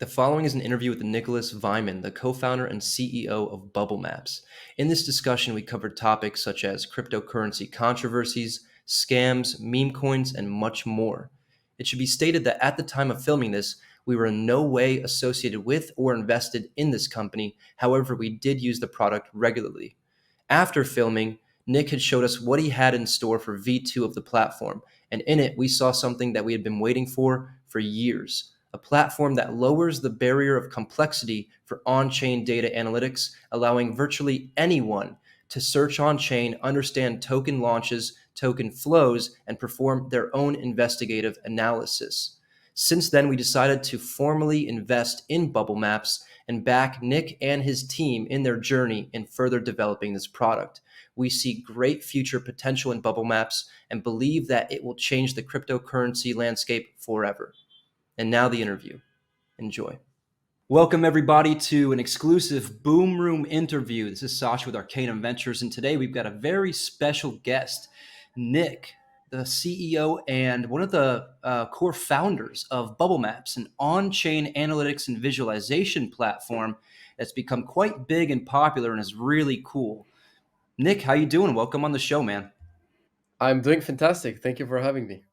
The following is an interview with Nicolas Vaiman, the co-founder and CEO of Bubblemaps. In this discussion, we covered topics such as cryptocurrency controversies, scams, meme coins, and much more. It should be stated that at the time of filming this, we were in no way associated with or invested in this company. However, we did use the product regularly. After filming, Nick had showed us what he had in store for V2 of the platform, and in it, we saw something that we had been waiting for years, a platform that lowers the barrier of complexity for on-chain data analytics, allowing virtually anyone to search on-chain, understand token launches, token flows, and perform their own investigative analysis. Since then, we decided to formally invest in Bubblemaps and back Nick and his team in their journey in further developing this product. We see great future potential in Bubblemaps and believe that it will change the cryptocurrency landscape forever. And now the interview. Enjoy. Welcome, everybody, to an exclusive Boom Room interview. This is Sasha with Arcanum Ventures, and today we've got a very special guest, Nick, the CEO and one of the core founders of Bubblemaps, an on-chain analytics and visualization platform that's become quite big and popular and is really cool. Nick, how you doing? Welcome on the show, man. I'm doing fantastic. Thank you for having me.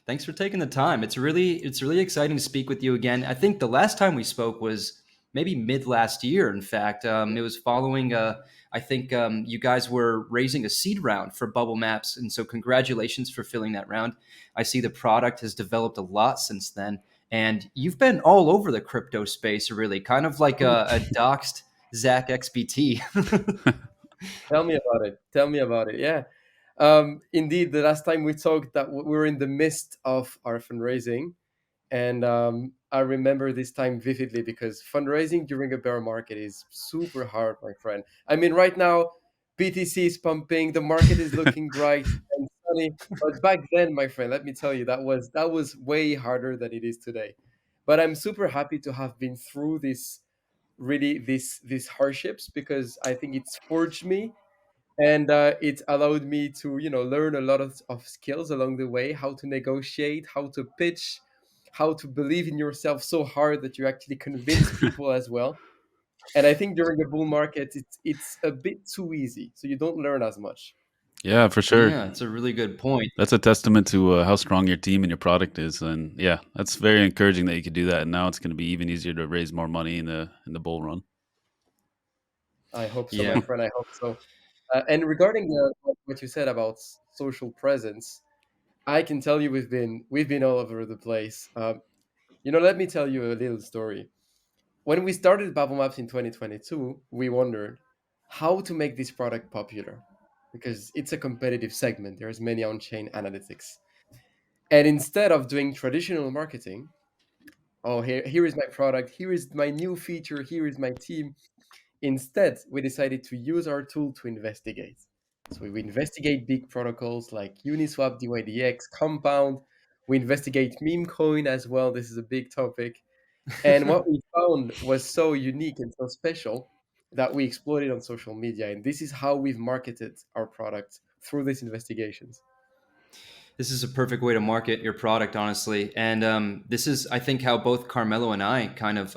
Thanks for taking the time. It's really exciting to speak with you again. I think the last time we spoke was maybe mid last year. In fact, it was following. I think you guys were raising a seed round for Bubble Maps, and so congratulations for filling that round. I see the product has developed a lot since then, and you've been all over the crypto space, really, kind of like a doxed Zach XBT. Tell me about it. Tell me about it. Yeah. Indeed, the last time we talked, that we were in the midst of our fundraising, and I remember this time vividly because fundraising during a bear market is super hard, my friend. I mean, right now, BTC is pumping, the market is looking bright and sunny, but back then, my friend, let me tell you, that was way harder than it is today. But I'm super happy to have been through this really these hardships because I think it's forged me and it allowed me to learn a lot of skills along the way, how to negotiate, how to pitch, how to believe in yourself so hard that you actually convince people as well. And I think during a bull market it's a bit too easy, so you don't learn as much. Yeah, for sure. Yeah, it's a really good point. That's a testament to how strong your team and your product is, and yeah, that's very encouraging that you could do that. And now it's going to be even easier to raise more money in the bull run. I hope so, my Yeah. friend. I hope so. And regarding what you said about social presence, I can tell you we've been all over the place. Let me tell you a little story. When we started Bubble Maps in 2022, we wondered how to make this product popular because it's a competitive segment. There's many on-chain analytics. And instead of doing traditional marketing, oh, here is my product, here is my new feature, here is my team. Instead, we decided to use our tool to investigate. So we investigate big protocols like Uniswap, DYDX, Compound. We investigate Memecoin as well. This is a big topic. And what we found was so unique and so special that we exploited on social media. And this is how we've marketed our product through these investigations. This is a perfect way to market your product, honestly. And this is, I think, how both Carmelo and I kind of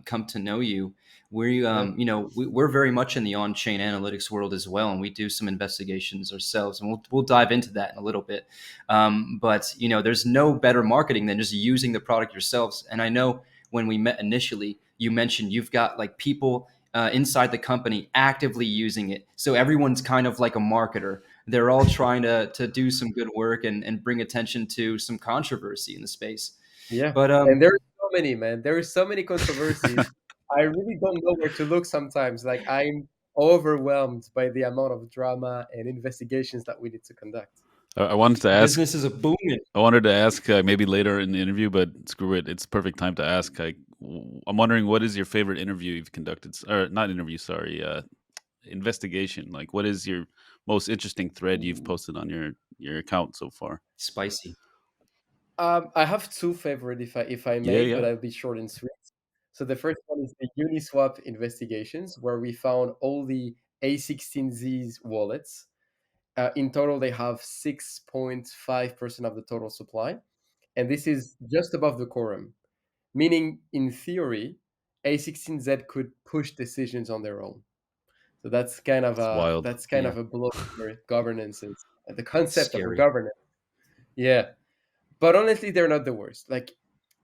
come to know you. Yeah. We're very much in the on-chain analytics world as well, and we do some investigations ourselves, and we'll dive into that in a little bit. But there's no better marketing than just using the product yourselves. And I know when we met initially, you mentioned you've got like people inside the company actively using it, so everyone's kind of like a marketer. They're all trying to do some good work and bring attention to some controversy in the space. Yeah. But And there's so many, man. There are so many controversies. I really don't know where to look sometimes. Like I'm overwhelmed by the amount of drama and investigations that we need to conduct. I wanted to ask. business is a booming. I wanted to ask maybe later in the interview, but screw it. It's perfect time to ask. I'm wondering what is your favorite interview you've conducted, or not interview? Sorry, investigation. Like, what is your most interesting thread you've Ooh, posted on your account so far? spicy. I have two favorite, if I Yeah, may, but yeah. I'll be short and sweet. So the first one is the Uniswap investigations, where we found all the A16Z's wallets. In total, they have 6.5% of the total supply, and this is just above the quorum. meaning in theory, A16Z could push decisions on their own. So It's wild. that's kind Yeah, of a blow for governance is the concept of a scary. governance. Yeah, but honestly, they're not the worst. Like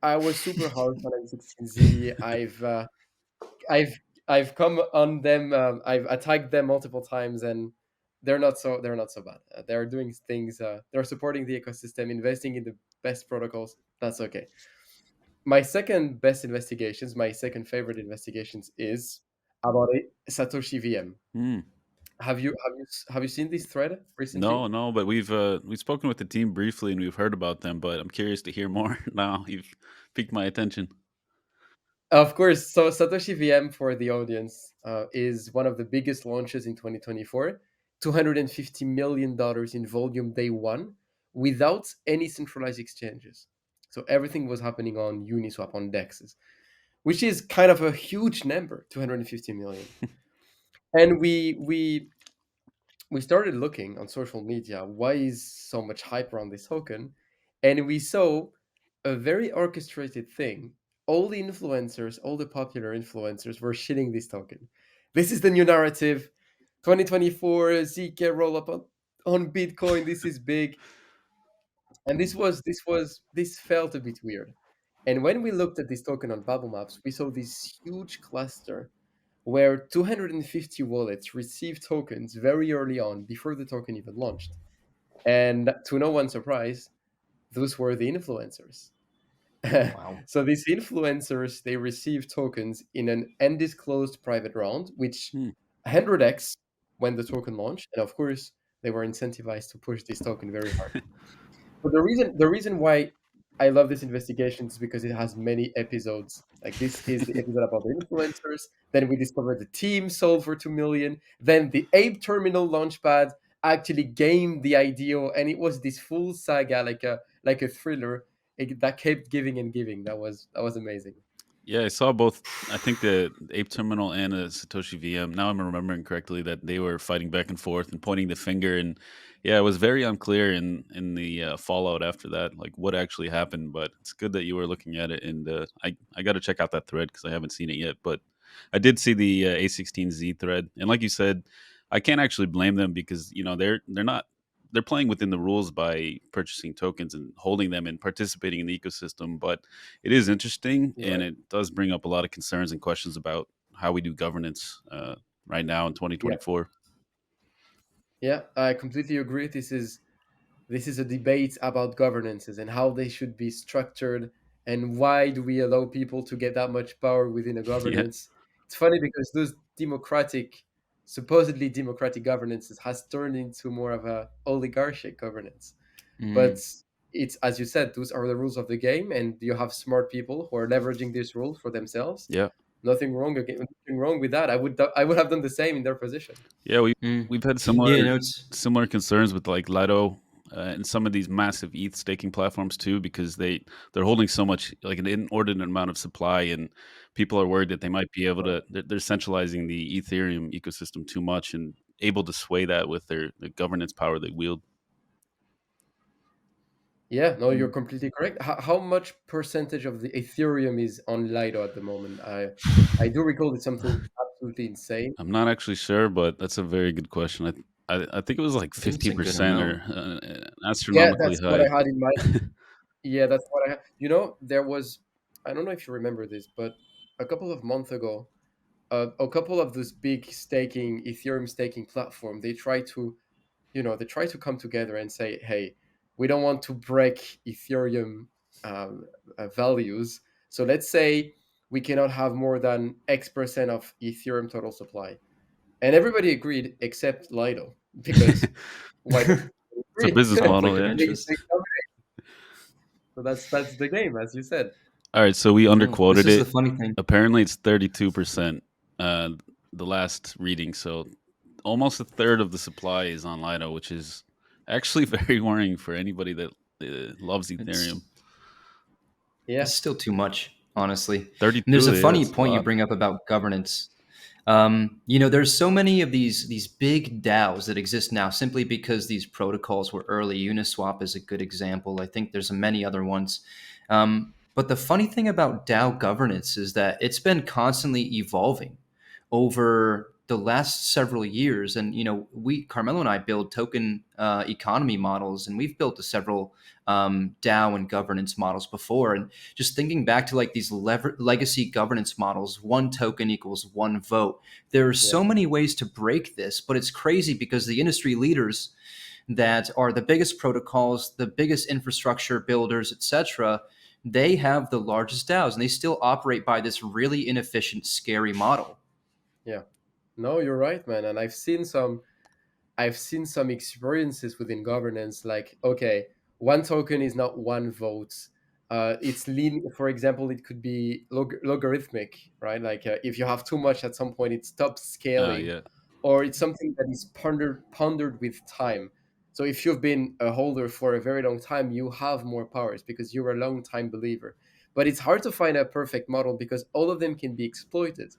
I was super hard on M16Z. I've I've come on them. I've attacked them multiple times, and they're not so bad. They're doing things. They're supporting the ecosystem, investing in the best protocols. That's okay. My second best investigations, my second favorite investigations, is about Satoshi VM. Hmm. Have you seen this thread recently? No, no, but we've spoken with the team briefly and we've heard about them, but I'm curious to hear more now. You've piqued my attention. Of course. So Satoshi VM for the audience is one of the biggest launches in 2024. $250 million in volume day one without any centralized exchanges. So everything was happening on Uniswap on DEXs, which is kind of a huge number, 250 million. And we started looking on social media, why is so much hype around this token? And we saw a very orchestrated thing. All the influencers, all the popular influencers were shitting this token. This is the new narrative. 2024 ZK roll up on Bitcoin. This is big. And this felt a bit weird. And when we looked at this token on Bubblemaps, we saw this huge cluster where 250 wallets received tokens very early on before the token even launched. And to no one's surprise, those were the influencers. Wow. So these influencers, they received tokens in an undisclosed private round, which Hmm. 100x when the token launched. And of course, they were incentivized to push this token very hard. But the reason why I love this investigation is because it has many episodes. Like this is the episode about the influencers. Then we discovered the team sold for 2 million. Then the Ape Terminal Launchpad actually gamed the IDO, and it was this full saga, like a thriller that kept giving and giving. That was amazing. Yeah, I saw both. I think the Ape Terminal and the Satoshi VM. Now I'm remembering correctly that they were fighting back and forth and pointing the finger, and yeah, it was very unclear in the fallout after that, like what actually happened. But it's good that you were looking at it, and I got to check out that thread because I haven't seen it yet. But I did see the A16Z thread, and like you said, I can't actually blame them because they're not they're playing within the rules by purchasing tokens and holding them and participating in the ecosystem, but it is interesting, You're and right. it does bring up a lot of concerns and questions about how we do governance right now in Yeah, 2024. yeah, I completely agree. This is a debate about governances and how they should be structured and why do we allow people to get that much power within a Yeah. governance. It's funny because those supposedly democratic governances has turned into more of a oligarchic governance. But Mm. it's, as you said, those are the rules of the game, and you have smart people who are leveraging these rules for themselves. Yeah. Nothing wrong with that. I would have done the same in their position. Yeah, Mm. we've had Yeah, similar no, it's similar concerns with like Lido and some of these massive ETH staking platforms too, because they're holding so much, like an inordinate amount of supply, and people are worried that they might be able to. They're centralizing the Ethereum ecosystem too much and able to sway that with the governance power they wield. Yeah, no, you're mm. completely correct. How much percentage of the Ethereum is on Lido at the moment? I do recall it's something absolutely insane. I'm not actually sure, but that's a very good question. I think it was like I think it's a good 50% amount. or Yeah, astronomically that's what high. I had in mind. Yeah, that's what I had. There was, I don't know if you remember this, but a couple of months ago, a couple of those big Ethereum staking platform, they try to come together and say, hey, we don't want to break Ethereum um, values. So let's say we cannot have more than X% of Ethereum total supply. And everybody agreed except Lido, because why don't you It's a agree? business model, Conflict of yeah. interest. So that's the game, as you said. All right, so we No, this underquoted is the it. funny thing. Apparently, it's 32%. The last reading, so almost a third of the supply is on Lido, which is actually very worrying for anybody that loves It's Ethereum. Yeah, it's still too much, honestly. And there's 32, a yeah, funny that's a point you lot. bring up about governance. There's so many of these big DAOs that exist now simply because these protocols were early. Uniswap is a good example. I think there's many other ones. But the funny thing about DAO governance is that it's been constantly evolving over the last several years. And we Carmelo and I build token economy models, and we've built several DAO and governance models before. And just thinking back to like these legacy governance models, one token equals one vote. There are Yeah, so many ways to break this, but it's crazy because the industry leaders that are the biggest protocols, the biggest infrastructure builders, etc., they have the largest DAOs and they still operate by this really inefficient, scary model. yeah. No, you're right, man. And I've seen some experiences within governance, like, okay, one token is not one vote. It's lean. For example, it could be logarithmic, right? Like, if you have too much at some point, it stops scaling, Yeah. or it's something that is pondered with time. So if you've been a holder for a very long time, you have more powers because you're a long time believer. But it's hard to find a perfect model because all of them can be exploited.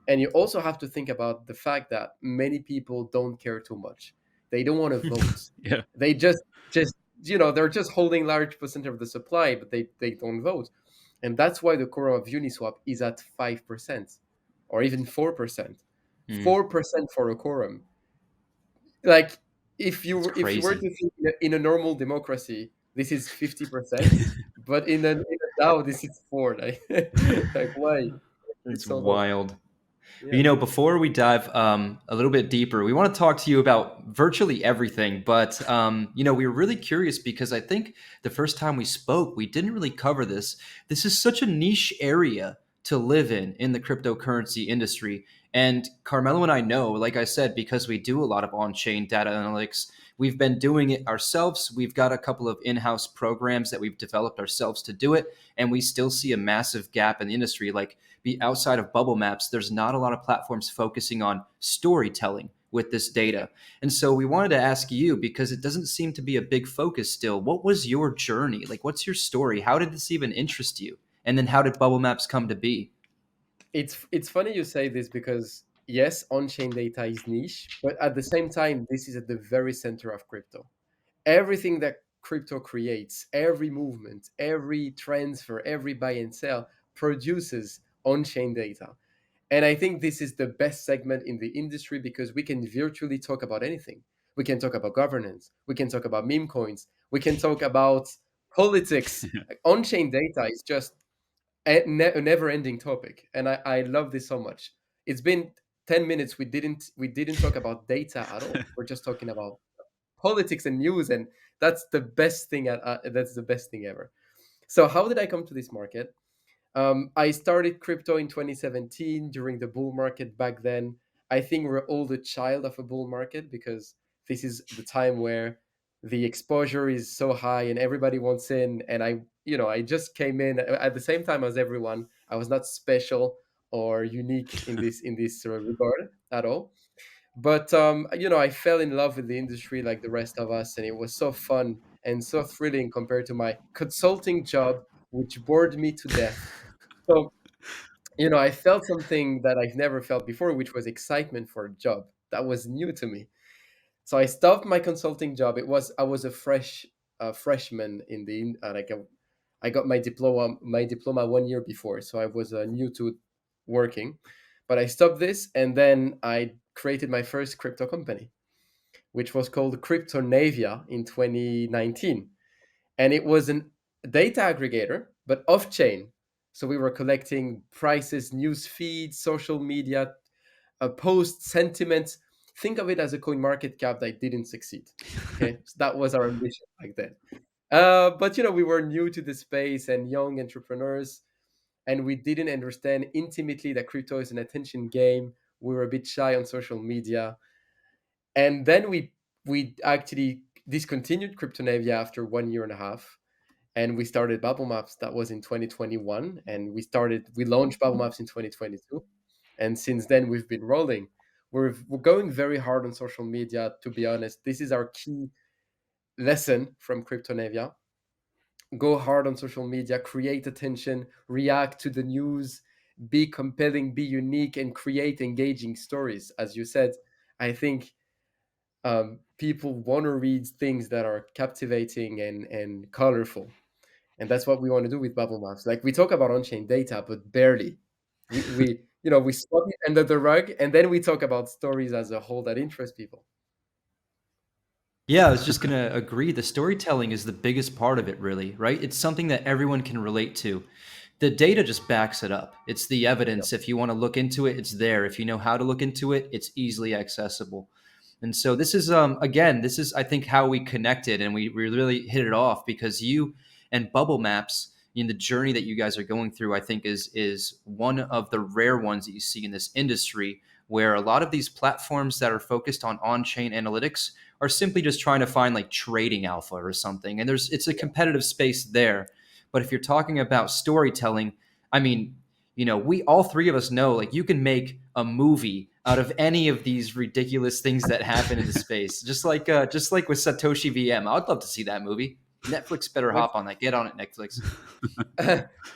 And you also have to think about the fact that many people don't care too much. They don't want to vote. Yeah. They just they're just holding large percent of the supply, but they don't vote. And that's why the quorum of Uniswap is at 5% or even 4%. Mm, 4% for a quorum. Like, if you it's if you were to crazy. think in a normal democracy, this is 50%, but in a DAO this is 4. Like, like, why? It's It's so low. wild. Yeah. Before we dive a little bit deeper, we want to talk to you about virtually everything. But, we were really curious because I think the first time we spoke, we didn't really cover this. This is such a niche area to live in the cryptocurrency industry. And Carmelo and I know, like I said, because we do a lot of on chain data analytics, we've been doing it ourselves. We've got a couple of in house programs that we've developed ourselves to do it. And we still see a massive gap in the industry. Like, be outside of Bubblemaps, there's not a lot of platforms focusing on storytelling with this data. And so we wanted to ask you, because it doesn't seem to be a big focus still, what was your journey? Like, what's your story? How did this even interest you? And then how did Bubblemaps come to be? It's funny you say this because yes, on-chain data is niche, but at the same time, this is at the very center of crypto. Everything that crypto creates, every movement, every transfer, every buy and sell produces on-chain data. And I think this is the best segment in the industry because we can virtually talk about anything. We can talk about governance. We can talk about meme coins. We can talk about politics. Like, on-chain data is just a never-ending topic, and I love this so much. It's been 10 minutes. We didn't talk about data at all. We're just talking about politics and news, and that's the best thing ever. So how did I come to this market? I started crypto in 2017 during the bull market back then. I think we're all the child of a bull market because this is the time where the exposure is so high and everybody wants in. And I just came in at the same time as everyone. I was not special or unique in this regard at all. But I fell in love with the industry like the rest of us, and it was so fun and so thrilling compared to my consulting job, which bored me to death. So, I felt something that I've never felt before, which was excitement for a job. That was new to me. So I stopped my consulting job. I was a freshman in like I got my diploma 1 year before, so I was new to working. But I stopped this, and then I created my first crypto company, which was called Cryptonavia in 2019, and it was a data aggregator but off chain. So we were collecting prices, news feeds, social media, posts, sentiments. Think of it as a coin market cap that didn't succeed. Okay, so that was our ambition back then. But we were new to the space and young entrepreneurs, and we didn't understand intimately that crypto is an attention game. We were a bit shy on social media, and then we actually discontinued Cryptonavia after 1 year and a half, and we started Bubblemaps. That was in 2021, and we launched Bubblemaps in 2022, and since then we've been rolling. We're going very hard on social media. To be honest, this is our key lesson from Cryptonavia. Go hard on social media, create attention, react to the news, be compelling, be unique, and create engaging stories. As you said, I think people want to read things that are captivating and colorful. And that's what we want to do with Bubblemaps. Like we talk about on-chain data, but barely. We swap it under the rug, and then we talk about stories as a whole that interest people. Yeah, I was just going to agree. The storytelling is the biggest part of it, really, right? It's something that everyone can relate to. The data just backs it up. It's the Yep. evidence. If you want to look into it, it's there. If you know how to look into it, it's easily accessible. And so this is again, this is I think how we connected and we really hit it off because you and Bubble Maps in the journey that you guys are going through, I think is one of the rare ones that you see in this industry where a lot of these platforms that are focused on-chain analytics are simply just trying to find like trading alpha or something. And it's a competitive space there. But if you're talking about storytelling, I mean, we all three of us know like you can make a movie out of any of these ridiculous things that happen in the space. Just like with Satoshi VM. I'd love to see that movie. Netflix better My hop on that. Get on it, Netflix.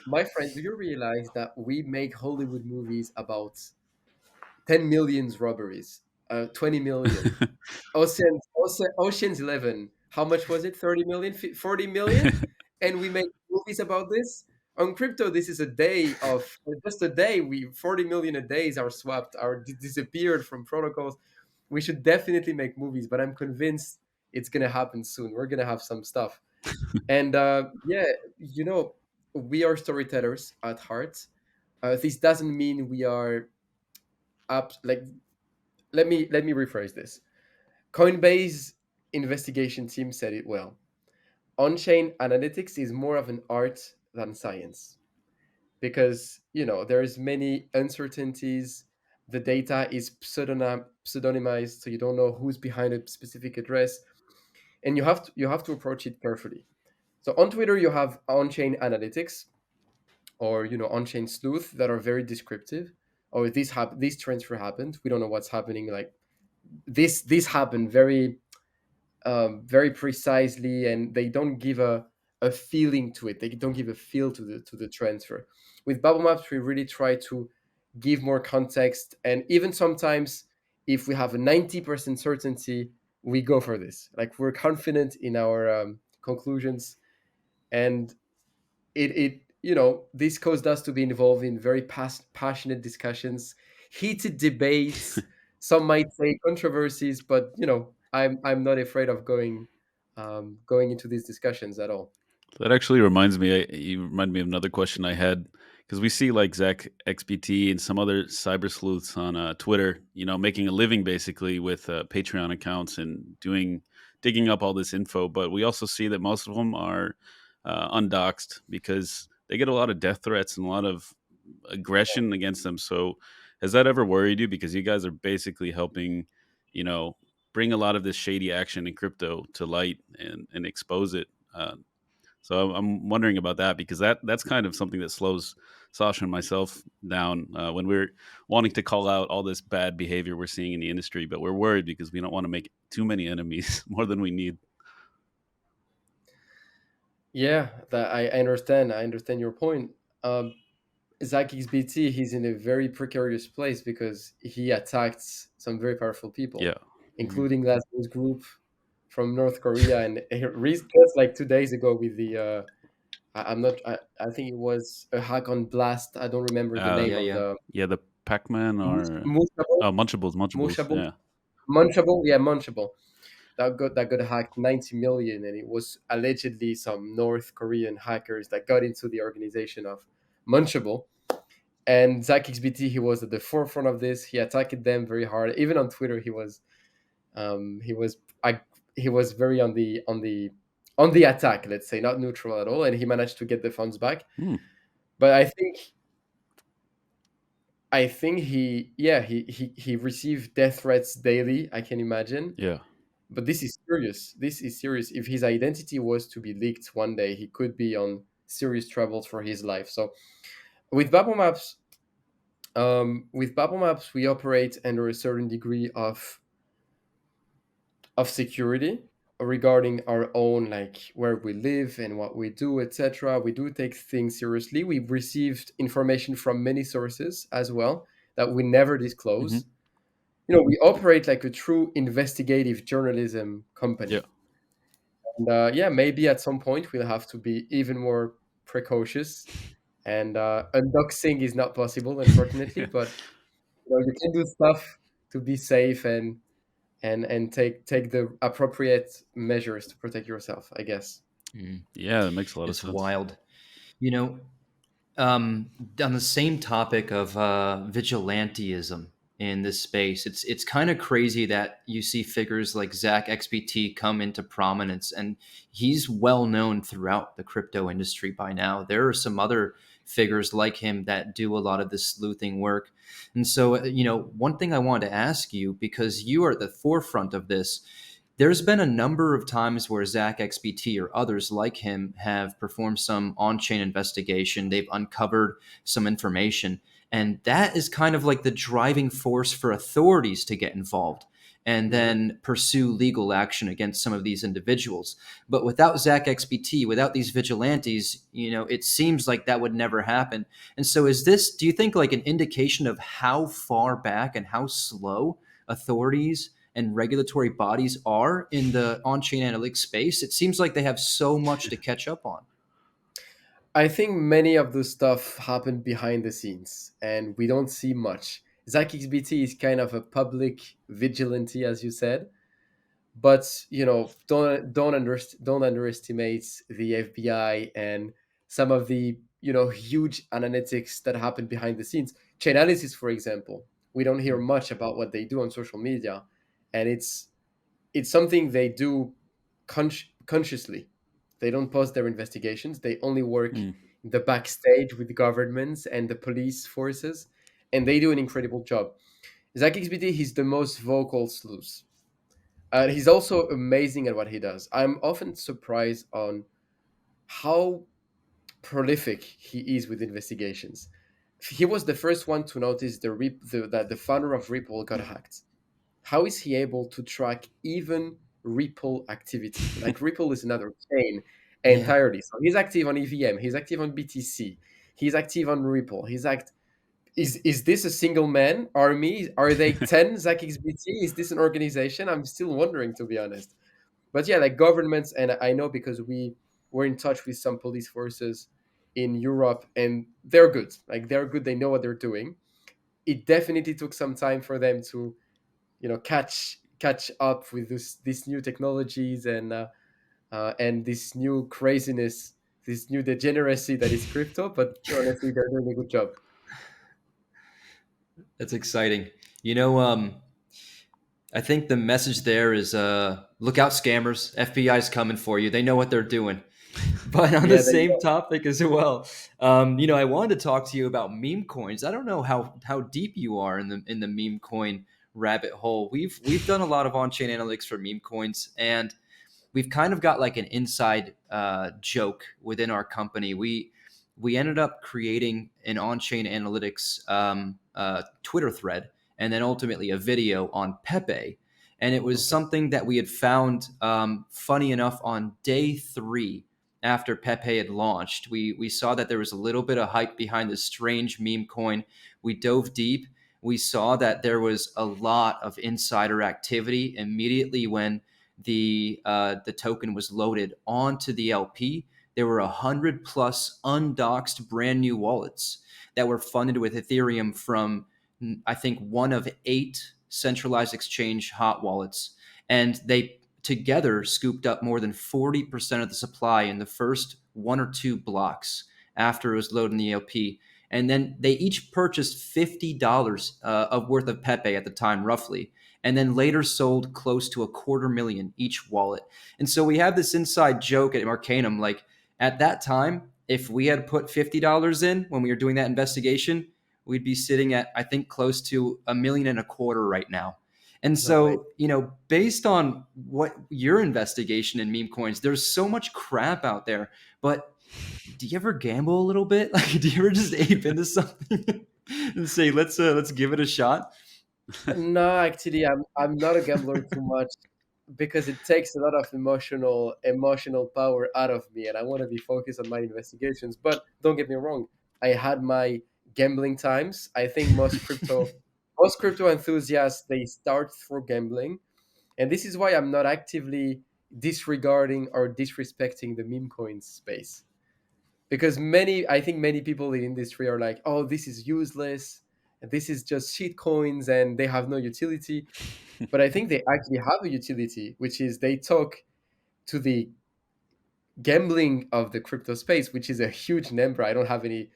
my friend, do you realize that we make Hollywood movies about 10 million robberies, 20 million? Ocean's 11. How much was it? 30 million, 40 million? And we make movies about this. On crypto, this is a day of just a day. We 40 million a days are swapped, are disappeared from protocols. We should definitely make movies, but I'm convinced it's gonna happen soon. We're gonna have some stuff. And yeah, we are storytellers at heart. This doesn't mean we are up. Like, let me rephrase this. Coinbase investigation team said it well. On-chain analytics is more of an art than science because there's many uncertainties. The data is pseudonymized, so you don't know who's behind a specific address, and you have to approach it carefully. So on Twitter, you have on-chain analytics or on-chain sleuth that are very descriptive. Or this transfer happened. We don't know what's happening. Like this happened very precisely, and they don't give a feeling to it. They don't give a feel to the transfer. With Bubble Maps, we really try to give more context, and even sometimes, if we have a 90% certainty, we go for this. Like we're confident in our conclusions, and this caused us to be involved in very passionate discussions, heated debates. Some might say controversies, but I'm not afraid of going into these discussions at all. That actually reminds me. You remind me of another question I had because we see like Zach XBT and some other cyber sleuths on Twitter, making a living basically with Patreon accounts and digging up all this info. But we also see that most of them are undoxed because they get a lot of death threats and a lot of aggression against them. So has that ever worried you? Because you guys are basically helping, you know, bring a lot of this shady action in crypto to light and expose it. So I'm wondering about that because that's kind of something that slows Sasha and myself down when we're wanting to call out all this bad behavior we're seeing in the industry, but we're worried because we don't want to make too many enemies more than we need. Yeah, that I understand. I understand your point. Um, Zach XBT, he's in a very precarious place because he attacked some very powerful people, Yeah. Hmm. including that group from North Korea, and just like 2 days ago with the I'm not. I think it was a hack on Blast. I don't remember the Uh, name Yeah, of yeah. the yeah, the Pac-Man or Munchable. Munchables. Munchable. Yeah. Munchable. Yeah, Munchable. That got hacked 90 million, and it was allegedly some North Korean hackers that got into the organization of Munchable. And Zach XBT, he was at the forefront of this. He attacked them very hard. Even on Twitter, he was I, he was very on the attack. Let's say not neutral at all, and he managed to get the funds back. Hmm. But I think he received death threats daily. I can imagine. Yeah. But this is serious. This is serious. If his identity was to be leaked one day, he could be on serious troubles for his life. So with Bubble Maps, we operate under a certain degree of security regarding our own, like where we live and what we do, etc. We do take things seriously. We've received information from many sources as well that we never Hmm. disclose. We operate like a true investigative journalism Yeah. company. And yeah, maybe at some point we'll have to be even more precautious. And undoxing is not possible, unfortunately, but you can do stuff to be safe and take the appropriate measures to protect yourself, I guess. Mm, Yeah, that makes a lot of it's sense. wild. You know, Um, on the same topic of vigilantism in this space, it's kind of crazy that you see figures like Zach XBT come into prominence, and he's well known throughout the crypto industry by now. There are some other figures like him that do a lot of this sleuthing work, and so one thing I wanted to ask you, because you are at the forefront of this. There's been a number of times where Zach XBT or others like him have performed some on chain investigation. They've uncovered some information. And that is kind of like the driving force for authorities to get involved and Hmm. then pursue legal action against some of these individuals. But without Zach XBT, without these vigilantes, it seems like that would never happen. And so is this, do you think, like an indication of how far back and how slow authorities and regulatory bodies are in the on-chain analytics space? It seems like they have so much to catch up on. I think many of the stuff happened behind the scenes, and we don't see much. Zach XBT is kind of a public vigilante, as you said, but don't underestimate the FBI and some of the huge analytics that happen behind the scenes. Chainalysis, for example, we don't hear much about what they do on social media, and it's something they do consciously. They don't post their investigations. They only work Mm. in the backstage with the governments and the police forces, and they do an incredible job. Zach XBT, he's the most vocal sleuth. He's also amazing at what he does. I'm often surprised on how prolific he is with investigations. He was the first one to notice that the founder of Ripple got hacked. How is he able to track even Ripple activity? Like Ripple is another chain Yeah. entirely. So he's active on EVM, he's active on BTC, he's active on Ripple. Is this a single man army? Are they 10 Zach XBT? Is this an organization? I'm still wondering, to be honest. But yeah, like governments, and I know because we were in touch with some police forces in Europe, and they're good. Like they're good. They know what they're doing. It definitely took some time for them to catch up with these new technologies and this new craziness, this new degeneracy that is crypto. But honestly, they're doing a good job. That's exciting. You know, I think the message there is look out, scammers. FBI's coming for you. They know what they're doing. But on the Yeah, they same topic as well, I wanted to talk to you about meme coins. I don't know how deep you are in the meme coin rabbit hole. We've done a lot of on chain analytics for meme coins, and we've kind of got like an inside joke within our company. We ended up creating an on-chain analytics Twitter thread, and then ultimately a video on Pepe. And it was okay. something that we had found, funny enough, on day 3 after Pepe had launched. We saw that there was a little bit of hype behind this strange meme coin. We dove deep. We saw that there was a lot of insider activity immediately when the token was loaded onto the LP. There were 100 plus undoxed brand new wallets that were funded with Ethereum from, I think, one of 8 centralized exchange hot wallets, and they together scooped up more than 40% of the supply in the first 1 or 2 blocks after it was loaded in the LP. And then they each purchased $50 of worth of Pepe at the time, roughly, and then later sold close to 250,000 each wallet. And so we have this inside joke at Arcanum, like at that time, if we had put $50 in when we were doing that investigation, we'd be sitting at, I think, close to 1.25 million right now. And No way. so, based on what your investigation in meme coins, there's so much crap out there. But do you ever gamble a little bit? Like, do you ever just ape into something and say, let's give it a shot? No, actually, I'm not a gambler too much because it takes a lot of emotional power out of me, and I want to be focused on my investigations. But don't get me wrong, I had my gambling times. I think most crypto enthusiasts, they start through gambling, and this is why I'm not actively disregarding or disrespecting the meme coin space, because I think many people in the industry are like, oh, this is useless, and this is just shit coins and they have no utility. But I think they actually have a utility, which is they talk to the gambling of the crypto space, which is a huge number. I don't have any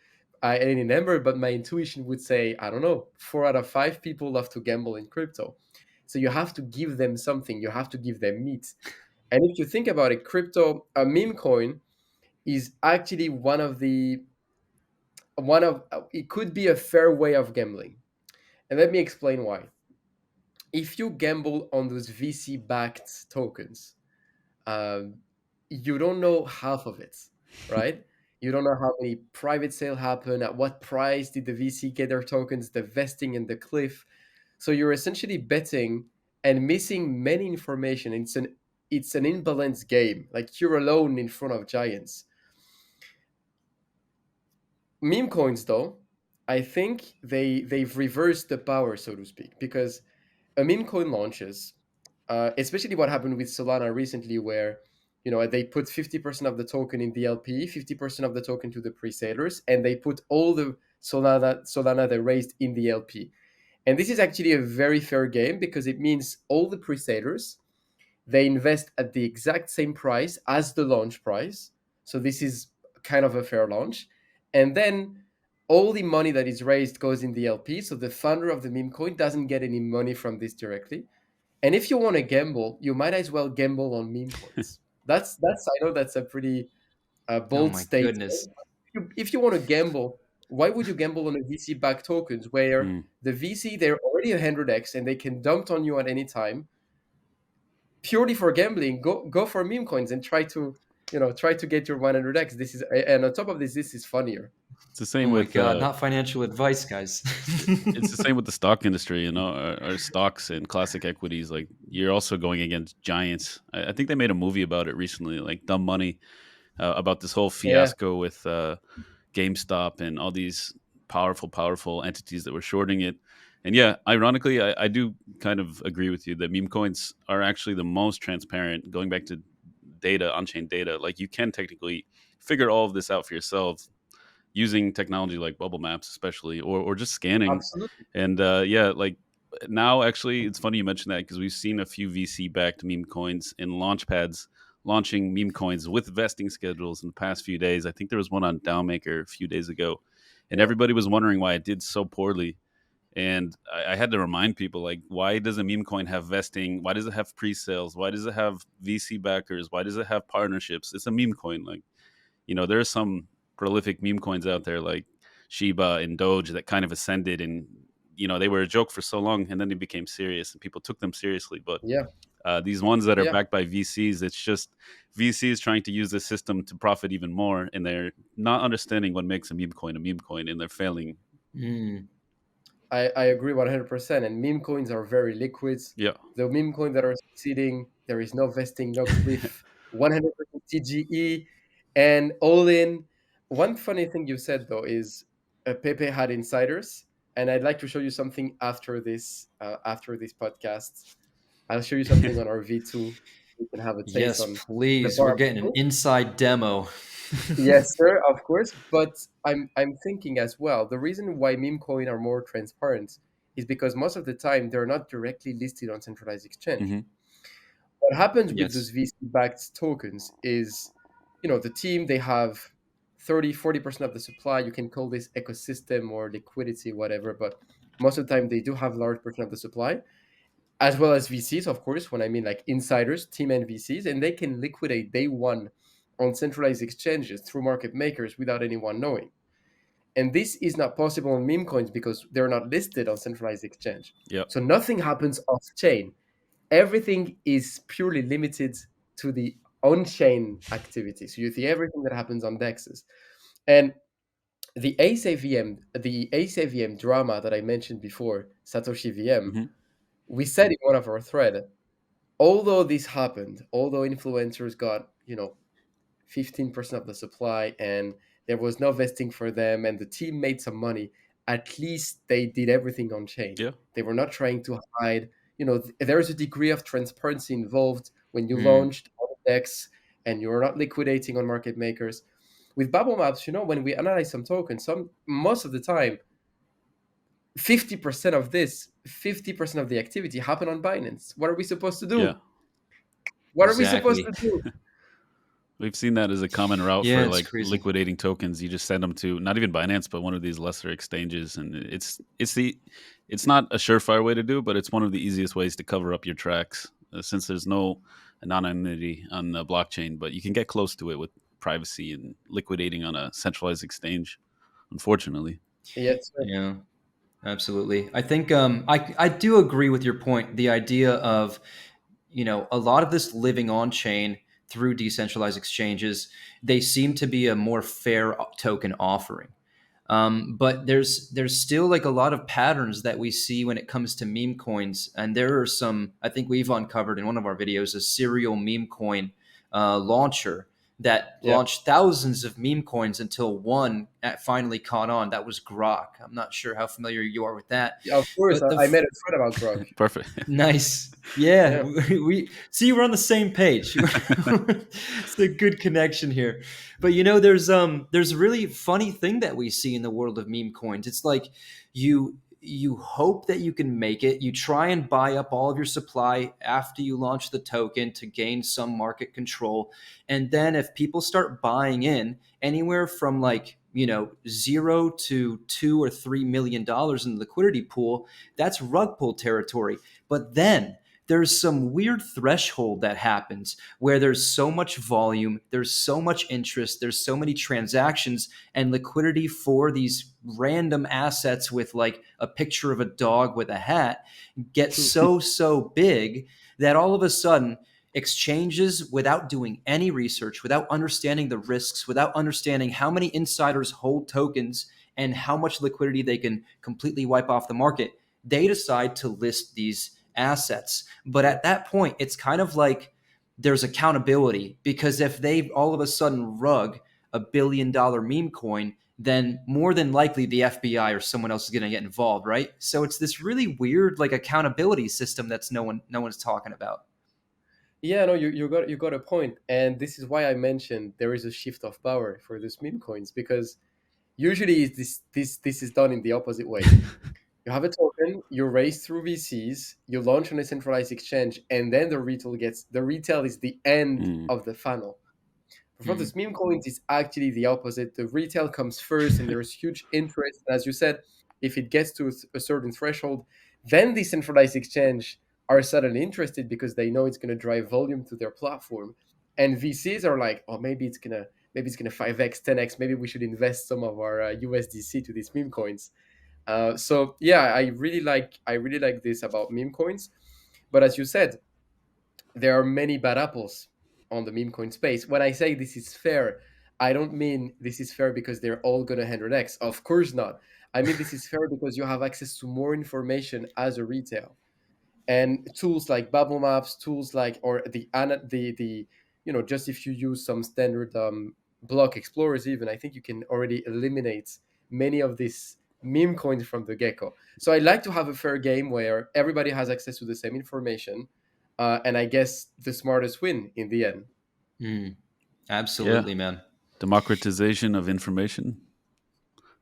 number, but my intuition would say, I don't know, 4 out of 5 people love to gamble in crypto. So you have to give them something. You have to give them meat. And if you think about it, a meme coin is actually it could be a fair way of gambling. And let me explain why. If you gamble on those VC backed tokens, um, you don't know half of it, right? You don't know how many private sale happen, at what price did the VC get their tokens, the vesting and the cliff. So you're essentially betting and missing many information. It's an imbalanced game. Like you're alone in front of giants. Meme coins, though, I think they've reversed the power, so to speak, because a meme coin launches, especially what happened with Solana recently, where they put 50% of the token in the LP, 50% of the token to the pre-salers, and they put all the Solana they raised in the LP. And this is actually a very fair game because it means all the pre-salers, they invest at the exact same price as the launch price. So this is kind of a fair launch. And then all the money that is raised goes in the LP. So the founder of the meme coin doesn't get any money from this directly. And if you want to gamble, you might as well gamble on meme coins. That's I know that's a pretty Oh bold my statement. goodness. If you want to gamble, why would you gamble on a VC backed tokens where Mm. the VC they're already 100x and they can dump on you at any time purely for gambling? Go for meme coins and try to get your 100x. This is and on top of this is funnier. It's the Oh same my with god, not financial advice, guys. it's the same with the stock industry, or stocks and classic equities. Like you're also going against giants. I think they made a movie about it recently, like Dumb Money, about this whole Yeah, fiasco with GameStop and all these powerful entities that were shorting it. And yeah, ironically, I do kind of agree with you that meme coins are actually the most transparent. Going back to data, on-chain data, like you can technically figure all of this out for yourself using technology like Bubblemaps, especially, or just scanning. absolutely. And yeah, like now, actually, it's funny you mentioned that because we've seen a few VC-backed meme coins in launch pads launching meme coins with vesting schedules in the past few days. I think there was one on Downmaker a few days ago, and Yeah, everybody was wondering why it did so poorly. And I had to remind people, like, why does a meme coin have vesting? Why does it have pre-sales? Why does it have VC backers? Why does it have partnerships? It's a meme coin. Like, there are some prolific meme coins out there like Shiba and Doge that kind of ascended, and they were a joke for so long, and then they became serious and people took them seriously. But yeah, these ones that are yeah. backed by VCs, it's just VCs trying to use the system to profit even more, and they're not understanding what makes a meme coin, and they're failing. Mm. I agree 100%. And meme coins are very liquid. Yeah. The meme coins that are succeeding, there is no vesting, no cliff, 100% TGE, and all in. One funny thing you said though is Pepe had insiders, and I'd like to show you something after this podcast. I'll show you something on our V2. You can have a taste Yes, on the please. We're bar. getting an inside demo. Yes, sir, of course. But I'm thinking as well, the reason why meme coin are more transparent is because most of the time they're not directly listed on centralized exchange. Hmm. What happens with those Yes. VC-backed tokens is, the team they have 30-40% of the supply. You can call this ecosystem or liquidity, whatever, but most of the time they do have large portion of the supply, as well as VCs, of course, when I mean like insiders, team and VCs, and they can liquidate day one on centralized exchanges through market makers without anyone knowing. And this is not possible on meme coins because they're not listed on centralized exchange. Yeah. So nothing happens off chain. Everything is purely limited to the on-chain activity. So you see everything that happens on dexes. And the ACVM drama that I mentioned before, Satoshi VM, Hmm. we said in one of our thread, although this happened, although influencers got, 15% of the supply and there was no vesting for them and the team made some money, at least they did everything on chain. Yeah. They were not trying to hide. There's a degree of transparency involved when you Mm. launched. index and you're not liquidating on market makers. With Bubblemaps, when we analyze some tokens, most of the time, 50% of the activity happen on Binance. What are we supposed to Yeah. do? What are we supposed Exactly. to do? We've seen that as a common route Yeah, for it's like crazy. liquidating tokens. You just send them to not even Binance, but one of these lesser exchanges, and it's not a surefire way to do, but it's one of the easiest ways to cover up your tracks, since there's no anonymity on the blockchain, but you can get close to it with privacy and liquidating on a centralized exchange. Unfortunately, Yes, sir. Yeah, absolutely. I think I do agree with your point. The idea of a lot of this living on chain through decentralized exchanges, they seem to be a more fair token offering. But there's still like a lot of patterns that we see when it comes to meme coins, and there are some. I think we've uncovered in one of our videos a serial meme coin launcher that Yeah, launched thousands of meme coins until one finally caught on. That was Grok. I'm not sure how familiar you are with that, yeah, of course. but I made a thread about Grok. perfect. nice. Yeah, Yeah. we see we're on the same page. It's a good connection here. But there's a really funny thing that we see in the world of meme coins. It's like you hope that you can make it. You try and buy up all of your supply after you launch the token to gain some market control. And then if people start buying in anywhere from like, 0 to $2 or $3 million in the liquidity pool, that's rug pull territory. But then there's some weird threshold that happens where there's so much volume, there's so much interest, there's so many transactions, and liquidity for these random assets with like a picture of a dog with a hat gets so big that all of a sudden exchanges, without doing any research, without understanding the risks, without understanding how many insiders hold tokens and how much liquidity they can completely wipe off the market, they decide to list these assets. But at that point, it's kind of like there's accountability, because if they all of a sudden rug $1 billion meme coin, then more than likely the FBI or someone else is going to get involved, right? So it's this really weird like accountability system that's no one's talking about. Yeah, no, you got a point, and this is why I mentioned there is a shift of power for these meme coins, because usually this is done in the opposite way. You have a token, you raise through VCs, you launch on a centralized exchange, and then the retail is the end Mm. of the funnel. For Mm. this meme coins, it's actually the opposite. The retail comes first, and there's huge interest. And as you said, if it gets to a certain threshold, then the centralized exchange are suddenly interested because they know it's going to drive volume to their platform. And VCs are like, oh, maybe it's gonna 5x, 10x. Maybe we should invest some of our USDC to these meme coins. So yeah, I really like this about meme coins. But as you said, there are many bad apples on the meme coin space. When I say this is fair, I don't mean this is fair because they're all going to 100x. Of course not. I mean this is fair because you have access to more information as a retail, and tools like Bubblemaps, tools like or the just if you use some standard block explorers, even I think you can already eliminate many of these meme coins from the gecko. So I like to have a fair game where everybody has access to the same information, and I guess the smartest win in the end. Mm. Yeah, Absolutely, man. democratization of information.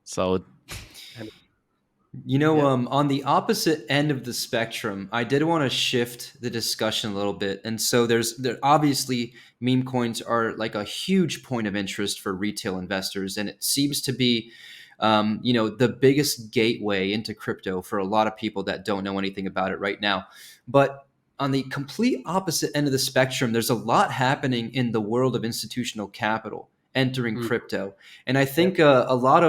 Solid. And yeah, On the opposite end of the spectrum, I did want to shift the discussion a little bit. And so there obviously meme coins are like a huge point of interest for retail investors, and it seems to be, the biggest gateway into crypto for a lot of people that don't know anything about it right now. But on the complete opposite end of the spectrum, there's a lot happening in the world of institutional capital entering mm, crypto, and I yeah, think a lot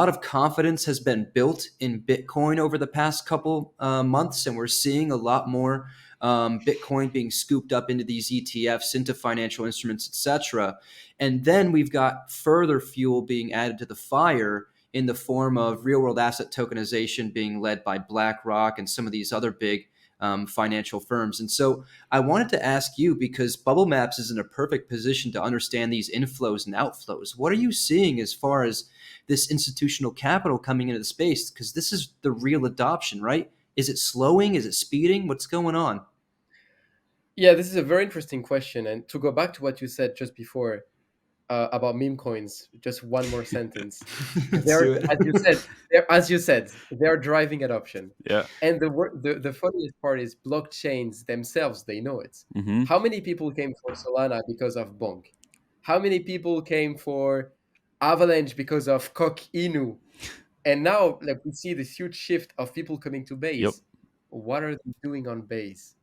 of confidence has been built in Bitcoin over the past couple months, and we're seeing a lot more Bitcoin being scooped up into these ETFs, into financial instruments, etc. And then we've got further fuel being added to the fire in the form of real-world asset tokenization being led by BlackRock and some of these other big financial firms. And so I wanted to ask you, because Bubblemaps is in a perfect position to understand these inflows and outflows. What are you seeing as far as this institutional capital coming into the space? Because this is the real adoption, right? Is it slowing? Is it speeding? What's going on? Yeah, this is a very interesting question. And to go back to what you said just before, about meme coins, just one more sentence. Let's They're, do it. as you said, they're driving adoption. Yeah. And the funniest part is blockchains themselves, they know it. Hmm. How many people came for Solana because of Bonk? How many people came for Avalanche because of Coq Inu? And now, like, we see this huge shift of people coming to Yep. Base. What are they doing on Base?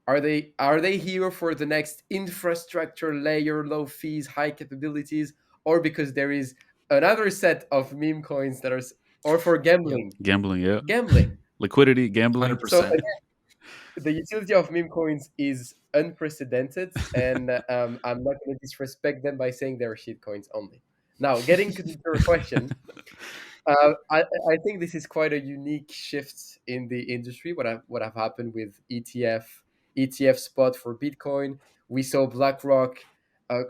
Are they here for the next infrastructure layer, low fees, high capabilities, or because there is another set of meme coins that are, or for Yep, gambling? Gambling. Yeah. Gambling. Liquidity, gambling. So 100%. the utility of meme coins is unprecedented, and I'm not going to disrespect them by saying they're shit coins only. Now, getting to your question, I think this is quite a unique shift in the industry. What have happened with ETF spot for Bitcoin? We saw BlackRock uh,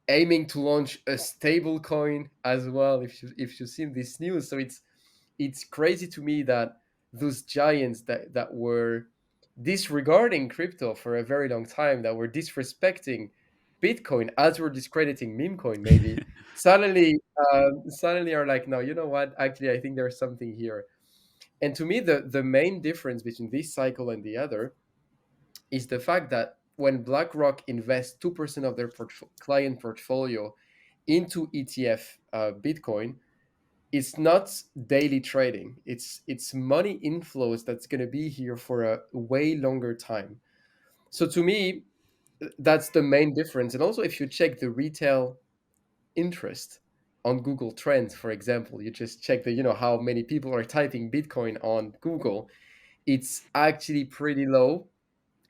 aiming to launch a stable coin as well. If you've seen this news, so it's crazy to me that those giants that were disregarding crypto for a very long time, that were disrespecting Bitcoin as we're discrediting meme coin, maybe suddenly are like, no, you know what? Actually, I think there's something here. And to me, the main difference between this cycle and the other is the fact that when BlackRock invests 2% of their client portfolio into ETF Bitcoin, it's not daily trading. It's money inflows that's going to be here for a way longer time. So to me, that's the main difference. And also, if you check the retail interest on Google Trends, for example, you just check how many people are typing Bitcoin on Google. It's actually pretty low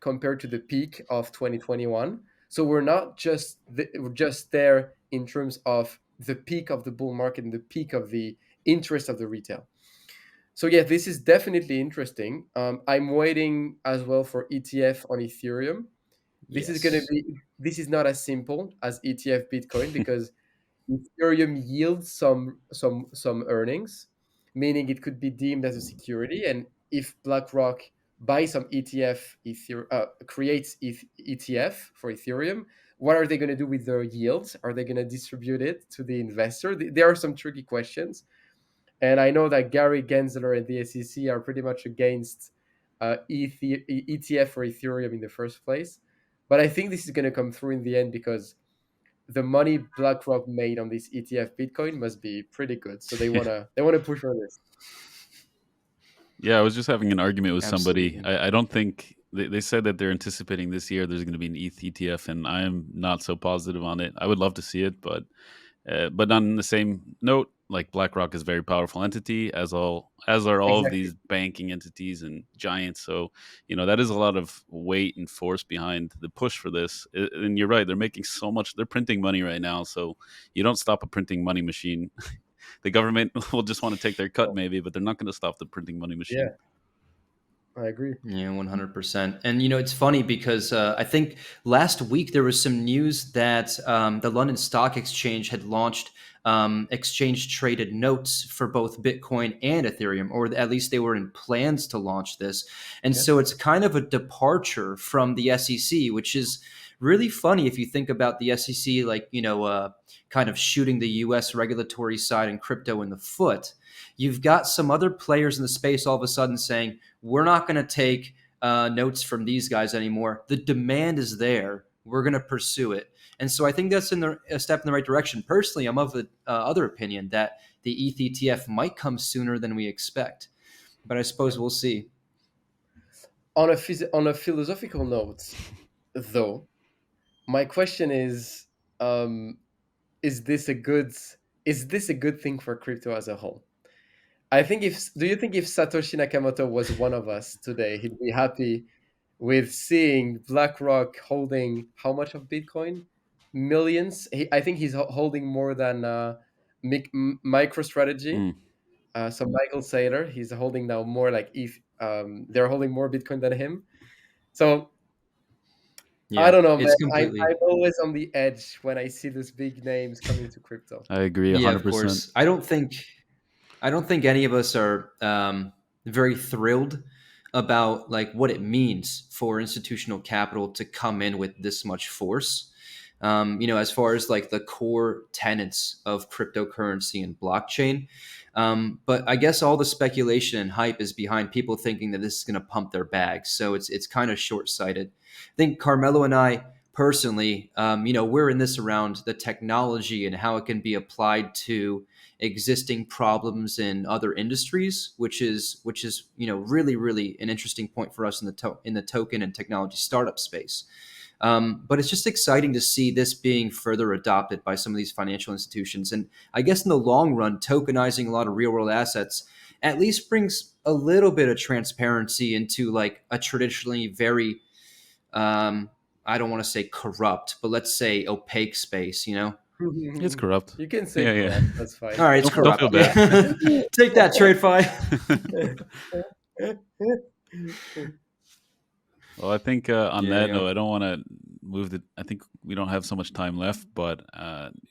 compared to the peak of 2021. So we're not we're just there in terms of the peak of the bull market and the peak of the interest of the retail. So yeah, this is definitely interesting. I'm waiting as well for ETF on Ethereum. This is going to Yes. be this is not as simple as ETF Bitcoin because Ethereum yields some earnings, meaning it could be deemed as a security. And if BlackRock buys some creates ETF for Ethereum, what are they going to do with their yields? Are they going to distribute it to the investor? There are some tricky questions, and I know that Gary Gensler and the SEC are pretty much against ETF for Ethereum in the first place. But I think this is going to come through in the end because the money BlackRock made on this ETF Bitcoin must be pretty good. So they wanna push on this. Yeah, I was just having an argument with somebody. Absolutely. I don't think they said that they're anticipating this year there's going to be an ETH ETF, and I am not so positive on it. I would love to see it, but on the same note, like BlackRock is a very powerful entity, as are all of Exactly. these banking entities and giants. So that is a lot of weight and force behind the push for this. And you're right; they're making so much. They're printing money right now, so you don't stop a printing money machine. The government will just want to take their cut, Oh, maybe, but they're not going to stop the printing money machine. yeah, I agree. Yeah, 100%. And it's funny because I think last week there was some news that the London Stock Exchange had launched exchange traded notes for both Bitcoin and Ethereum, or at least they were in plans to launch this. And Yeah. so it's kind of a departure from the SEC, which is really funny if you think about the SEC, like, kind of shooting the US regulatory side and crypto in the foot. You've got some other players in the space all of a sudden saying, we're not going to take notes from these guys anymore. The demand is there. We're going to pursue it. And so I think that's a step in the right direction. Personally, I'm of the other opinion that the ETH ETF might come sooner than we expect. But I suppose we'll see. On a philosophical note, though, my question um, is this a good is this a good thing for crypto as a whole? I think if Do you think if Satoshi Nakamoto was one of us today, he'd be happy with seeing BlackRock holding how much of Bitcoin? Millions. I think he's holding more than MicroStrategy. Mm. So Michael Saylor, he's holding now more like if they're holding more Bitcoin than him. So I Yeah, don't know, man. it's I'm completely. I'm always on the edge when I see these big names coming to crypto. I agree Yeah, of 100%. course. I don't think any of us are very thrilled about like what it means for institutional capital to come in with this much force. As far as like the core tenets of cryptocurrency and blockchain. But I guess all the speculation and hype is behind people thinking that this is going to pump their bags. So it's kind of short sighted. I think Carmelo and I personally, we're in this around the technology and how it can be applied to existing problems in other industries, which is really really an interesting point for us in the token and technology startup space. But it's just exciting to see this being further adopted by some of these financial institutions. And I guess in the long run, tokenizing a lot of real world assets at least brings a little bit of transparency into like a traditionally very, I don't want to say corrupt, but let's say opaque space, you know? It's corrupt. You can say Yeah, yeah. corrupt. That's All fine. right, it's Don't corrupt. feel Yeah. bad. Take that, TradeFi. Well, I think on Yeah, that yeah. note, I don't want to move the. I think we don't have so much time left, but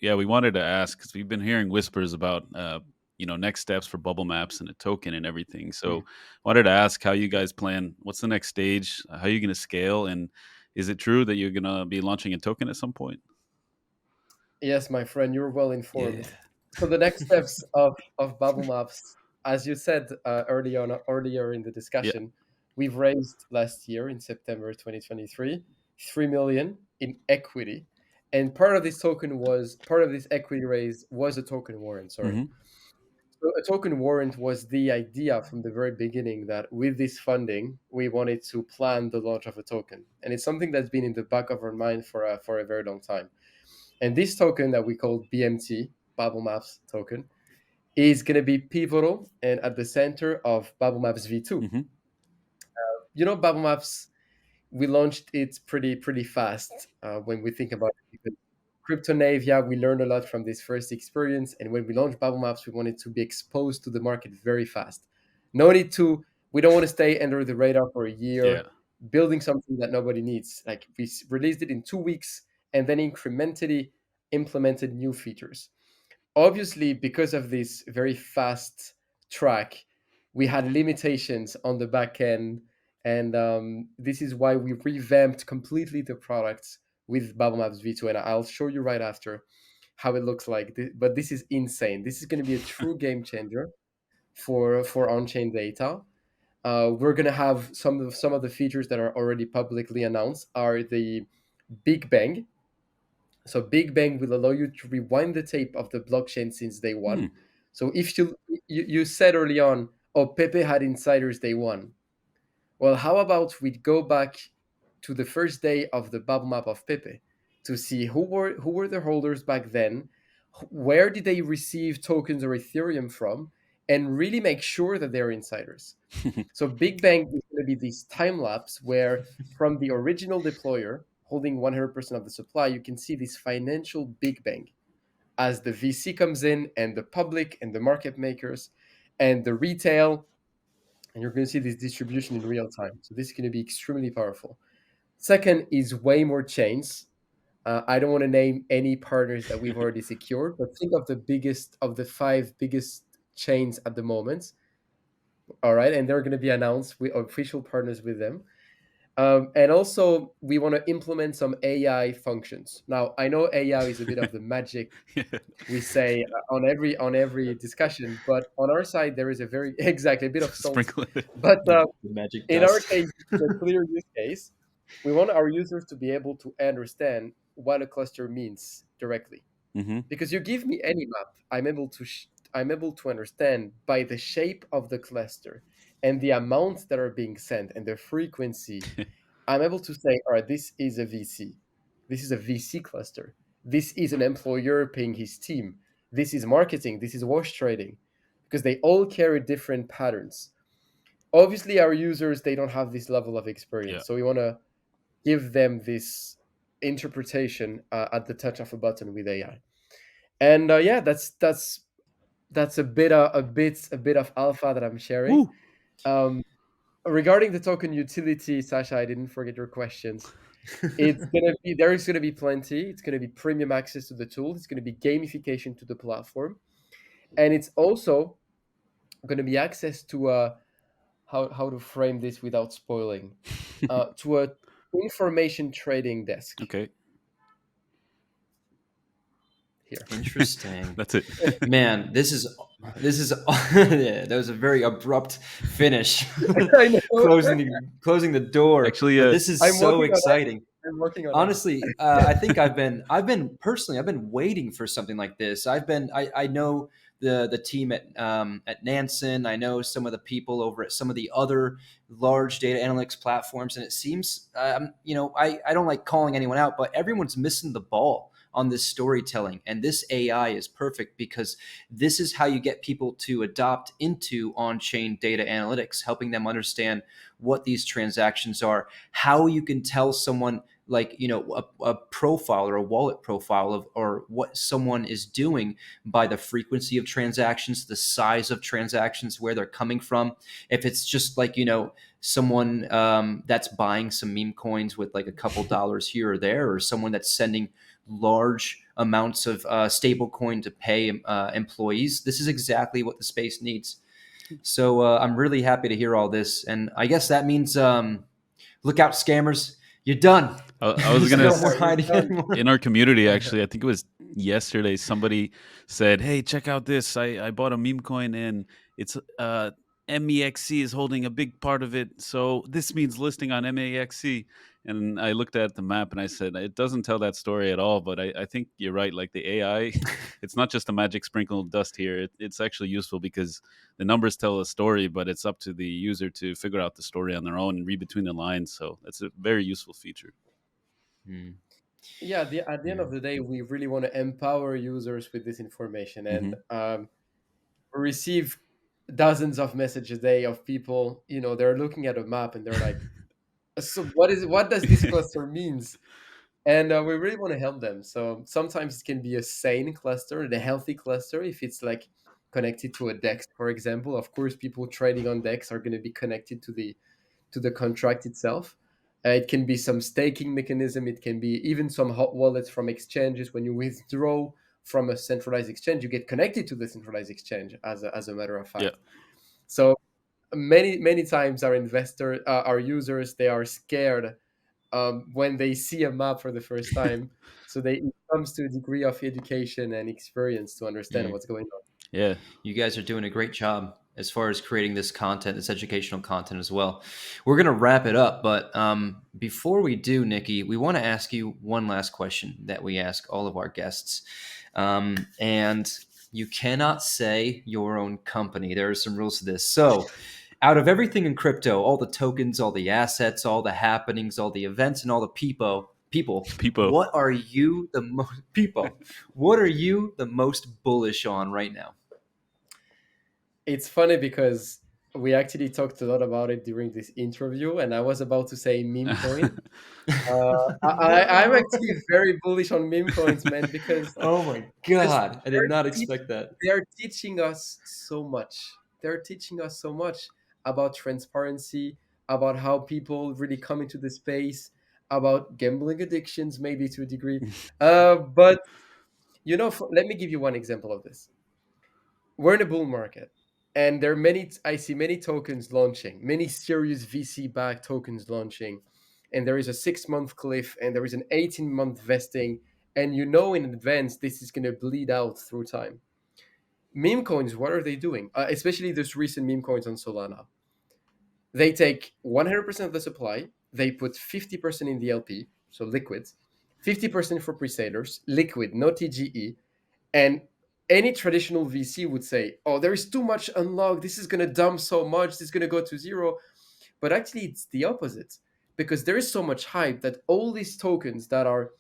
yeah, we wanted to ask because we've been hearing whispers about next steps for bubble maps and a token and everything. So, wanted to ask how you guys plan. What's the next stage? How are you going to scale? And is it true that you're going to be launching a token at some point? Yes, my friend, you're well Yeah. informed. So the next steps of Bubblemaps, as you said earlier in the Yeah. discussion, we've raised last year in September 2023, 3 million in equity, and part of this equity raise was a token warrant. Sorry. Hmm. So a token warrant was the idea from the very beginning that with this funding, we wanted to plan the launch of a token, and it's something that's been in the back of our mind for a very long time. And this token that we call BMT, Bubblemaps token, is going to be pivotal and at the center of Bubblemaps V2. Hmm. Bubblemaps, we launched it pretty fast when we think about it. Because Cryptonavia, we learned a lot from this first experience. And when we launched Bubblemaps, we wanted to be exposed to the market very fast. No need to, we don't want to stay under the radar for a Yeah. year, building something that nobody needs. Like we released it in 2 weeks and then incrementally implemented new features. Obviously, because of this very fast track, we had limitations on the back end, and this is why we revamped completely the products with Bubblemaps V2, and I'll show you right after how it looks like. But this is insane. This is going to be a true game changer for on-chain data. We're going to have some of the features that are already publicly announced are the Big Bang. So Big Bang will allow you to rewind the tape of the blockchain since day Hmm. one. So if you said early on, oh, Pepe had insiders day one. Well, how about we go back to the first day of the bubble map of Pepe to see who were the holders back then, where did they receive tokens or Ethereum from, and really make sure that they're insiders. So Big Bang is going to be this time lapse where from the original deployer holding 100% of the supply, you can see this financial Big Bang as the VC comes in and the public and the market makers and the retail, and you're going to see this distribution in real time. So this is going to be extremely powerful. Second is way more chains. I don't want to name any partners that we've already secured, but think of the biggest of the five biggest chains at the moment. All right, and they're going to be announced with official partners with them. And also, we want to implement some AI functions. Now, I know AI is a bit of the magic Yeah. we say on every discussion, but on our side, there is a very exactly a bit of salt. Sprinkle it. But The magic in our dust. case, the clear use case, we want our users to be able to understand what a cluster means directly. Hmm. Because you give me any map, I'm able to understand by the shape of the cluster and the amounts that are being sent and the frequency. I'm able to say, all right, this is a VC. This is a VC cluster. This is an employer paying his team. This is marketing. This is wash trading. Because they all carry different patterns. Obviously, our users, they don't have this level of Yeah. experience. So we want to give them this interpretation at the touch of a button with AI. And yeah, that's a bit of alpha that I'm sharing. Woo. Um, Regarding the token utility, Sasha, I didn't forget your questions. There is gonna be plenty. It's gonna be premium access to the tool. It's gonna be gamification to the platform, and it's also gonna be access to how to frame this without spoiling, to a information trading desk Okay, here. Interesting. that's it. Man, this is yeah, that was a very abrupt finish. I know. Closing the door, Actually, but this is I'm so working on it. exciting. I'm working on it. Honestly, I think I've been personally, I've been waiting for something like this. I know the team at Nansen. I know some of the people over at some of the other large data analytics platforms, and it seems, I don't like calling anyone out, but everyone's missing the ball on this storytelling. And this AI is perfect because this is how you get people to adopt into on-chain data analytics, helping them understand what these transactions are, how you can tell someone, like, a profile or a wallet profile of, or what someone is doing, by the frequency of transactions, the size of transactions, where they're coming from. If it's just like, someone that's buying some meme coins with like a couple dollars here or there, or someone that's sending large amounts of stable coin to pay employees, this is exactly what the space needs. So I'm really happy to hear all this, and I guess that means, look out, scammers, you're done. I was There's gonna no more You're hiding done. anymore. in our community, actually, I think it was yesterday, somebody said, "Hey, check out this! I bought a meme coin, and it's MEXC is holding a big part of it, so this means listing on MEXC." And I looked at the map and I said, "It doesn't tell that story at all." But I think you're right. Like the AI, it's not just a magic sprinkle of dust here. It's actually useful because the numbers tell a story, but it's up to the user to figure out the story on their own and read between the lines. So that's a very useful feature. Hmm. Yeah, at the end Yeah. of the day, we really want to empower users with this information, and Hmm. we receive dozens of messages a day of people. They're looking at a map and they're like, "So what does this cluster means?" And we really want to help them. So sometimes it can be a sane cluster, and a healthy cluster if it's like connected to a DEX, for example. Of course, people trading on DEX are going to be connected to the contract itself. It can be some staking mechanism. It can be even some hot wallets from exchanges. When you withdraw from a centralized exchange, you get connected to the centralized exchange, as a matter of Yeah. fact. So many times our users, they are scared when they see a map for the first time. So it comes to a degree of education and experience to understand Mm. what's going on. Yeah. You guys are doing a great job as far as creating this content, this educational content as well. We're going to wrap it up, but before we do, Nikki, we want to ask you one last question that we ask all of our guests. And you cannot say your own company. There are some rules to this. So, out of everything in crypto, all the tokens, all the assets, all the happenings, all the events, and all the people, People. what are you the most people? What are you the most bullish on right now? It's funny because we actually talked a lot about it during this interview, and I was about to say meme coin. I'm No. actually very bullish on meme coins, man, because Oh my because god. I did they're, not teach, expect that. they're teaching us so much. They're teaching us so much about transparency, about how people really come into the space, about gambling addictions, maybe to a degree. But let me give you one example of this. We're in a bull market, and there are many. I see many tokens launching, many serious VC backed tokens launching, and there is a 6 month cliff, and there is an 18-month vesting, and in advance this is going to bleed out through time. Meme coins, what are they doing? Especially this recent meme coins on Solana. They take 100% of the supply, they put 50% in the LP, so liquids, 50% for pre-salers, liquid, no TGE, and any traditional VC would say, "Oh, there is too much unlocked. This is going to dump so much. This is going to go to zero." But actually, it's the opposite, because there is so much hype that all these tokens that are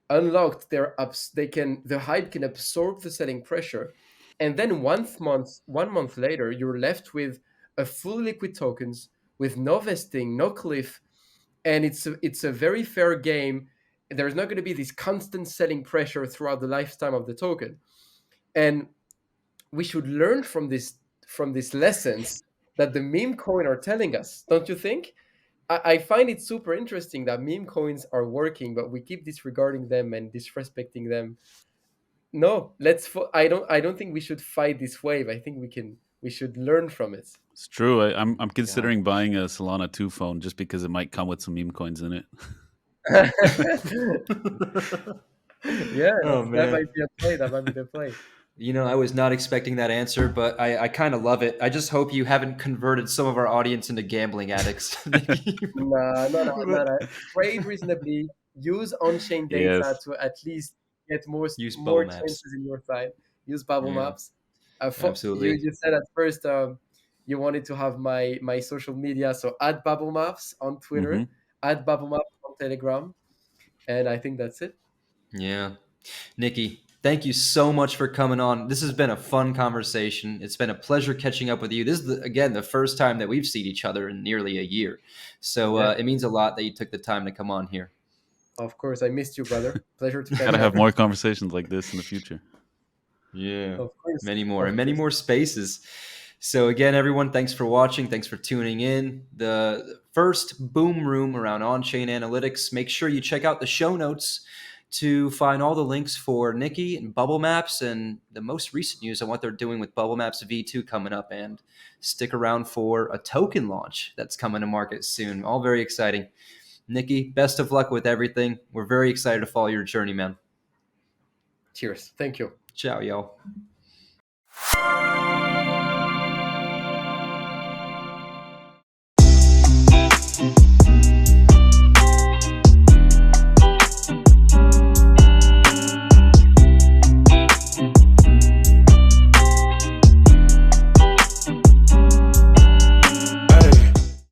unlocked, the hype can absorb the selling pressure, and then 1 month later, you're left with a full liquid tokens with no vesting, no cliff, and it's a very fair game. There's not going to be this constant selling pressure throughout the lifetime of the token, and we should learn from these lessons that the meme coin are telling us, don't you think? I find it super interesting that meme coins are working, but we keep disregarding them and disrespecting them. No, I don't think we should fight this wave. I think we should learn from it. It's true. I'm Got considering buying a Solana 2 phone just because it might come with some meme coins in it. Yeah, Oh that man. might be a play. That might be the play. I was not expecting that answer, but I kind of love it. I just hope you haven't converted some of our audience into gambling addicts. Nah, no, no, no, But no. Trade reasonably. Use on-chain data Yes. to at least get more use more bubble maps. chances in your side. Use bubble Yeah, maps. You absolutely. you said at first you wanted to have my social media, so add bubble maps on Hmm. Twitter, add bubble maps on Telegram, and I think that's it. Yeah. Nikki, thank you so much for coming on. This has been a fun conversation. It's been a pleasure catching up with you. This is, again, the first time that we've seen each other in nearly a year. So Yeah, it means a lot that you took the time to come on here. of course. I missed you, brother. Pleasure to Gotta catch have up. more conversations like this in the future. Yeah. Of course, Many more of and many course. more spaces. So again, everyone, thanks for watching. Thanks for tuning in. The first boom room around on-chain analytics. Make sure you check out the show notes to find all the links for Nikki and Bubble Maps and the most recent news on what they're doing with Bubble Maps V2 coming up. And stick around for a token launch that's coming to market soon. All very exciting. Nikki, best of luck with everything. We're very excited to follow your journey, man. Cheers. Thank you. Ciao, y'all.